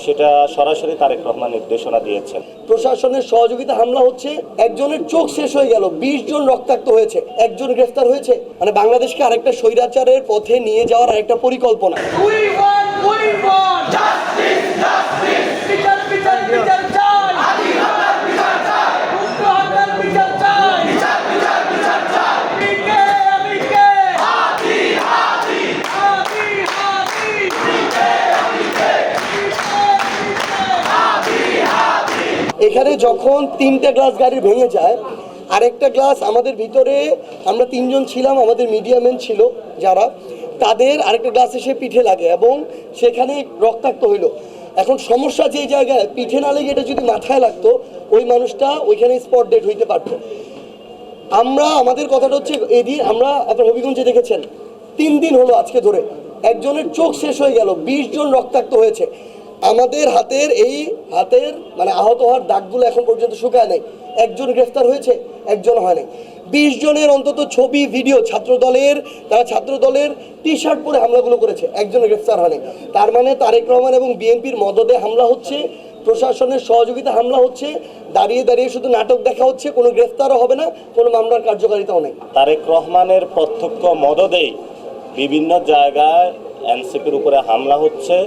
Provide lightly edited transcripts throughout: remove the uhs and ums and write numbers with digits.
সেটা সরাসরি তারেক রহমান নির্দেশনা দিয়েছেন। প্রশাসনের সহযোগিতা হামলা হচ্ছে, একজনের চোখ শেষ হয়ে গেল, 20 জন রক্তাক্ত হয়েছে, একজন গ্রেফতার হয়েছে। মানে বাংলাদেশকে আরেকটা স্বৈরাচারের পথে নিয়ে যাওয়ার আরেকটা পরিকল্পনা। এখানে যখন 3টা গ্লাস গাড়ি ভেঙে যায়, আরেকটা গ্লাস আমাদের ভিতরে, আমরা 3 জন ছিলাম, আমাদের মিডিয়াম্যান ছিল যারা, তাদের আরেকটা গ্লাস এসে পিঠে লাগে এবং সেখানে রক্তাক্ত হইল। এখন সমস্যা যে জায়গায় পিঠে না লেগে এটা যদি মাথায় লাগতো, ওই মানুষটা ওইখানে স্পট ডেড হইতে পারতো। আমাদের কথাটা হচ্ছে, এদিন আমরা আপনার হবিগঞ্জে দেখেছেন 3 দিন হলো আজকে ধরে একজনের চোখ শেষ হয়ে গেল, 20 জন রক্তাক্ত হয়েছে। আমাদের হাতের মানে আহত হওয়ার দাগগুলো এখন পর্যন্ত শুকায় নাই। একজন গ্রেফতার হয়েছে, একজন হয় নাই। 20 জনের অন্তত ছবি ভিডিও, তারা ছাত্র দলের টি শার্ট পরে হামলাগুলো করেছে, একজনের গ্রেফতার হয়নি। তার মানে তারেক রহমান এবং বিএনপির মদদে হামলা হচ্ছে, প্রশাসনের সহযোগিতা হামলা হচ্ছে, দাঁড়িয়ে দাঁড়িয়ে শুধু নাটক দেখা হচ্ছে, কোনো গ্রেফতারও হবে না, কোনো মামলার কার্যকারিতাও নেই। তারেক রহমানের প্রত্যক্ষ মদদেই বিভিন্ন জায়গায় এনসিপির উপরে হামলা হচ্ছে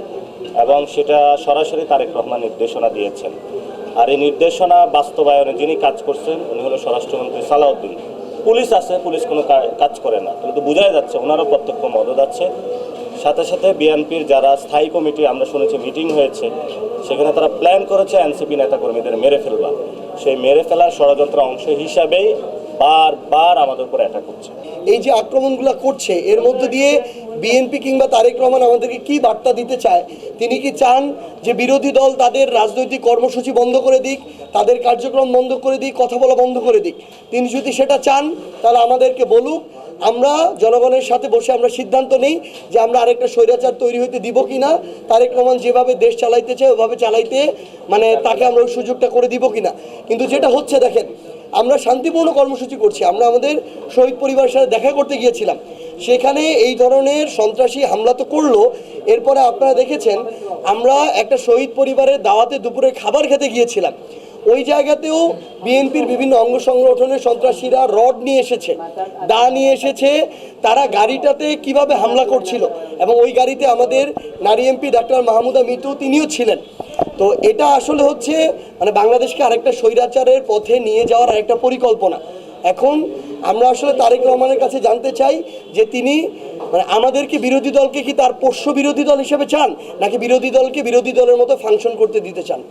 এবং সেটা সরাসরি তারেক রহমান নির্দেশনা দিয়েছেন। আর এই নির্দেশনা বাস্তবায়নে যিনি কাজ করছেন উনি হলো স্বরাষ্ট্রমন্ত্রী সালাউদ্দিন। পুলিশ আছে, পুলিশ কোনো কাজ করে না, কিন্তু বোঝাই যাচ্ছে ওনারও প্রত্যক্ষ মদত আছে। সাথে সাথে বিএনপির যারা স্থায়ী কমিটি, আমরা শুনেছি মিটিং হয়েছে, সেখানে তারা প্ল্যান করেছে এনসিপি নেতাকর্মীদের মেরে ফেলবা। সেই মেরে ফেলার ষড়যন্ত্র অংশ হিসাবেই বারবার আমাদের উপর অ্যাটাক করছে। এই যে আক্রমণগুলো করছে, এর মধ্যে দিয়ে বিএনপি কিংবা তারেক রহমান আমাদেরকে কি বার্তা দিতে চায়? তিনি কি চান যে বিরোধী দল তাদের রাজনৈতিক কর্মসূচি বন্ধ করে দিক, তাদের কার্যক্রম বন্ধ করে দিক, কথা বলা বন্ধ করে দিক? তিনি যদি সেটা চান তাহলে আমাদেরকে বলুক, আমরা জনগণের সাথে বসে আমরা সিদ্ধান্ত নেই যে আমরা আরেকটা স্বৈরাচার তৈরি হইতে দিব কিনা। তারেক রহমান যেভাবে দেশ চালাইতে চায় ওভাবে চালাইতে, মানে তাকে আমরা ওই সুযোগটা করে দিব কিনা। কিন্তু যেটা হচ্ছে, দেখেন, আমরা শান্তিপূর্ণ কর্মসূচি করছি, আমরা আমাদের শহীদ পরিবারের সাথে দেখা করতে গিয়েছিলাম, সেখানে এই ধরনের সন্ত্রাসী হামলা তো করলো। এরপরে আপনারা দেখেছেন আমরা একটা শহীদ পরিবারের দাওয়াতে দুপুরে খাবার খেতে গিয়েছিলাম, ওই জায়গাতেও বিএনপির বিভিন্ন অঙ্গ সংগঠনের সন্ত্রাসীরা রড নিয়ে এসেছে, দা নিয়ে এসেছে, তারা গাড়িটাতে কিভাবে হামলা করছিল। এবং ওই গাড়িতে আমাদের নারী এমপি ডাক্তার মাহমুদা মিতু তিনিও ছিলেন। তো এটা আসলে হচ্ছে মানে বাংলাদেশকে আরেকটা স্বৈরাচারের পথে নিয়ে যাওয়ার আরেকটা পরিকল্পনা। এখন আমরা আসলে তারেক রহমানের কাছে জানতে চাই যে তিনি মানে আমাদেরকে, বিরোধী দলকে কি তার পোষ্য বিরোধী দল হিসেবে চান, নাকি বিরোধী দলকে বিরোধী দলের মতো ফাংশন করতে দিতে চান?